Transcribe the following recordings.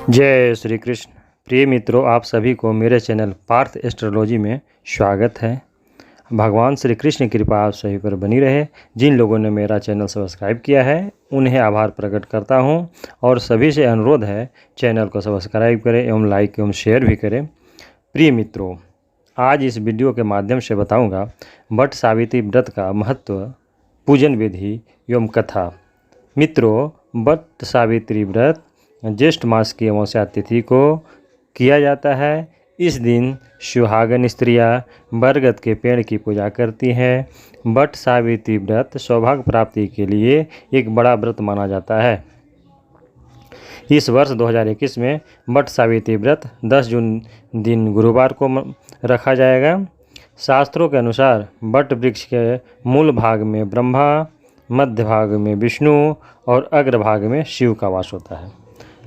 जय श्री कृष्ण। प्रिय मित्रों, आप सभी को मेरे चैनल पार्थ एस्ट्रोलॉजी में स्वागत है। भगवान श्री कृष्ण की कृपा आप सभी पर बनी रहे। जिन लोगों ने मेरा चैनल सब्सक्राइब किया है उन्हें आभार प्रकट करता हूं और सभी से अनुरोध है चैनल को सब्सक्राइब करें एवं लाइक एवं शेयर भी करें। प्रिय मित्रों, आज इस वीडियो के माध्यम से बताऊँगा वट सावित्री व्रत का महत्व, पूजन विधि एवं कथा। मित्रों, वट सावित्री व्रत ज्येष्ठ मास की अमावस्या तिथि को किया जाता है। इस दिन सुहागन स्त्रियां बरगद के पेड़ की पूजा करती हैं। वट सावित्री व्रत सौभाग्य प्राप्ति के लिए एक बड़ा व्रत माना जाता है। इस वर्ष 2021 में वट सावित्री व्रत 10 जून दिन गुरुवार को रखा जाएगा। शास्त्रों के अनुसार वट वृक्ष के मूल भाग में ब्रह्मा, मध्य भाग में विष्णु और अग्र भाग में शिव का वास होता है।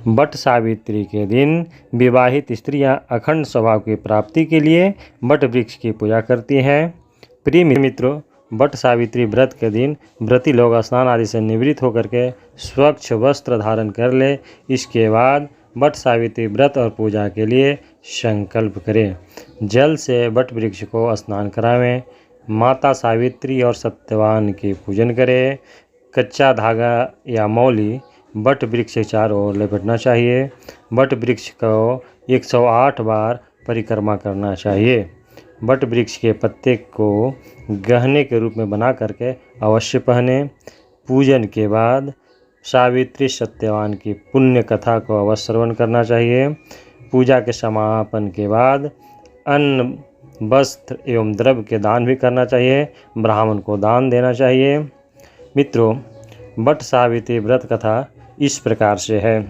वट सावित्री के दिन विवाहित स्त्रियां अखंड स्वभाव की प्राप्ति के लिए वट वृक्ष की पूजा करती हैं। प्रिय मित्रों, वट सावित्री व्रत के दिन व्रती लोग स्नान आदि से निवृत्त होकर के स्वच्छ वस्त्र धारण कर ले। इसके बाद वट सावित्री व्रत और पूजा के लिए संकल्प करें। जल से वट वृक्ष को स्नान करावें। माता सावित्री और सत्यवान की पूजन करें। कच्चा धागा या मौली वट वृक्ष के चारों ओर लपेटना चाहिए। वट वृक्ष को 108 बार परिक्रमा करना चाहिए। वट वृक्ष के पत्ते को गहने के रूप में बना करके अवश्य पहने। पूजन के बाद सावित्री सत्यवान की पुण्य कथा को अवश्य श्रवण करना चाहिए। पूजा के समापन के बाद अन्न, वस्त्र एवं द्रव्य के दान भी करना चाहिए। ब्राह्मण को दान देना चाहिए। मित्रों, वट सावित्री व्रत कथा इस प्रकार से है।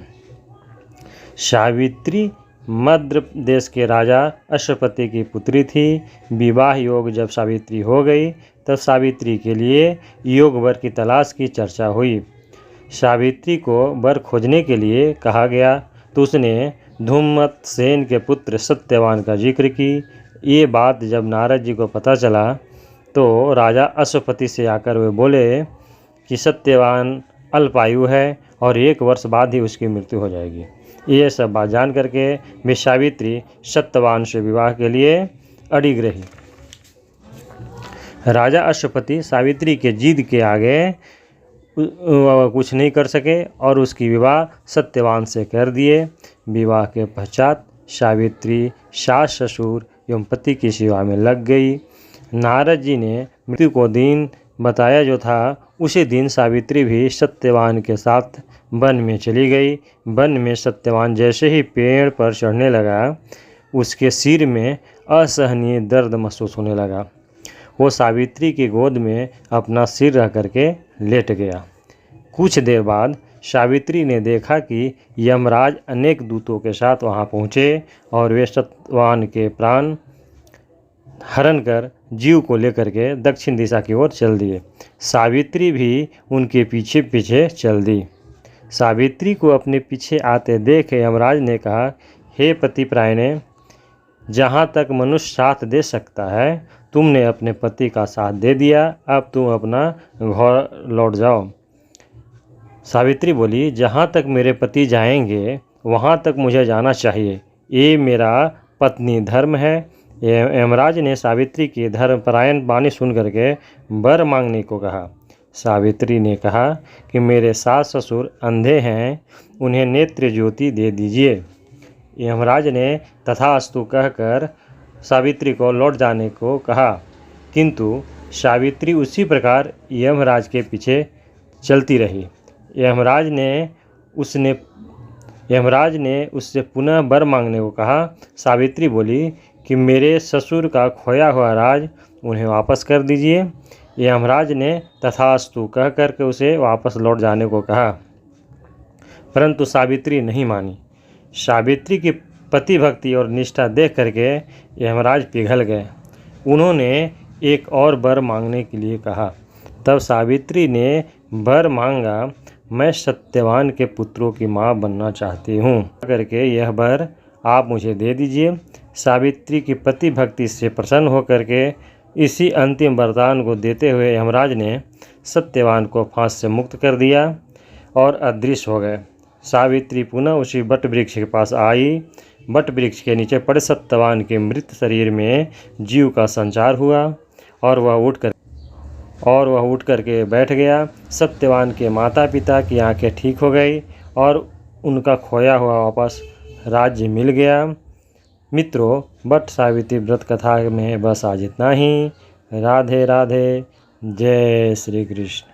सावित्री मध्य देश के राजा अश्वपति की पुत्री थी। विवाह योग जब सावित्री हो गई तब सावित्री के लिए योग वर की तलाश की चर्चा हुई। सावित्री को वर खोजने के लिए कहा गया तो उसने धूमतसेन के पुत्र सत्यवान का जिक्र की। ये बात जब नारद जी को पता चला तो राजा अश्वपति से आकर वे बोले कि सत्यवान अल्पायु है और 1 वर्ष बाद ही उसकी मृत्यु हो जाएगी। ये सब बात जान करके वे सावित्री सत्यवान से विवाह के लिए अड़िग रही। राजा अश्वपति सावित्री के जिद के आगे कुछ नहीं कर सके और उसकी विवाह सत्यवान से कर दिए। विवाह के पश्चात सावित्री सास, ससुर एवं पति की सेवा में लग गई। नारद जी ने मृत्यु को दिन बताया जो था, उसी दिन सावित्री भी सत्यवान के साथ वन में चली गई। वन में सत्यवान जैसे ही पेड़ पर चढ़ने लगा, उसके सिर में असहनीय दर्द महसूस होने लगा। वो सावित्री की गोद में अपना सिर रख करके लेट गया। कुछ देर बाद सावित्री ने देखा कि यमराज अनेक दूतों के साथ वहाँ पहुँचे और वे सत्यवान के प्राण हरण कर जीव को लेकर के दक्षिण दिशा की ओर चल दिए। सावित्री भी उनके पीछे पीछे चल दी। सावित्री को अपने पीछे आते देख यमराज ने कहा, हे पतिप्रायणे, जहाँ तक मनुष्य साथ दे सकता है तुमने अपने पति का साथ दे दिया, अब तुम अपना घर लौट जाओ। सावित्री बोली, जहाँ तक मेरे पति जाएंगे वहाँ तक मुझे जाना चाहिए, ये मेरा पत्नी धर्म है। यमराज ने सावित्री की धर्मपरायण वाणी सुन करके वर मांगने को कहा। सावित्री ने कहा कि मेरे सास ससुर अंधे हैं, उन्हें नेत्र ज्योति दे दीजिए। यमराज ने तथास्तु कहकर सावित्री को लौट जाने को कहा, किंतु सावित्री उसी प्रकार यमराज के पीछे चलती रही। यमराज ने उससे पुनः वर मांगने को कहा। सावित्री बोली कि मेरे ससुर का खोया हुआ राज उन्हें वापस कर दीजिए। यमराज ने तथास्तु कह करके उसे वापस लौट जाने को कहा, परंतु सावित्री नहीं मानी। सावित्री की पति भक्ति और निष्ठा देख करके यमराज पिघल गए। उन्होंने एक और वर मांगने के लिए कहा। तब सावित्री ने वर मांगा, मैं सत्यवान के पुत्रों की माँ बनना चाहती हूँ, करके यह वर आप मुझे दे दीजिए। सावित्री की पति भक्ति से प्रसन्न होकर के इसी अंतिम वरदान को देते हुए यमराज ने सत्यवान को फांस से मुक्त कर दिया और अदृश्य हो गए। सावित्री पुनः उसी बट वृक्ष के पास आई। बट वृक्ष के नीचे पड़े सत्यवान के मृत शरीर में जीव का संचार हुआ और वह उठ करके बैठ गया। सत्यवान के माता पिता की आंखें ठीक हो गई और उनका खोया हुआ वापस राज्य मिल गया। मित्रों, बट सावित्री व्रत कथा में बस आज इतना ही। राधे राधे। जय श्री कृष्ण।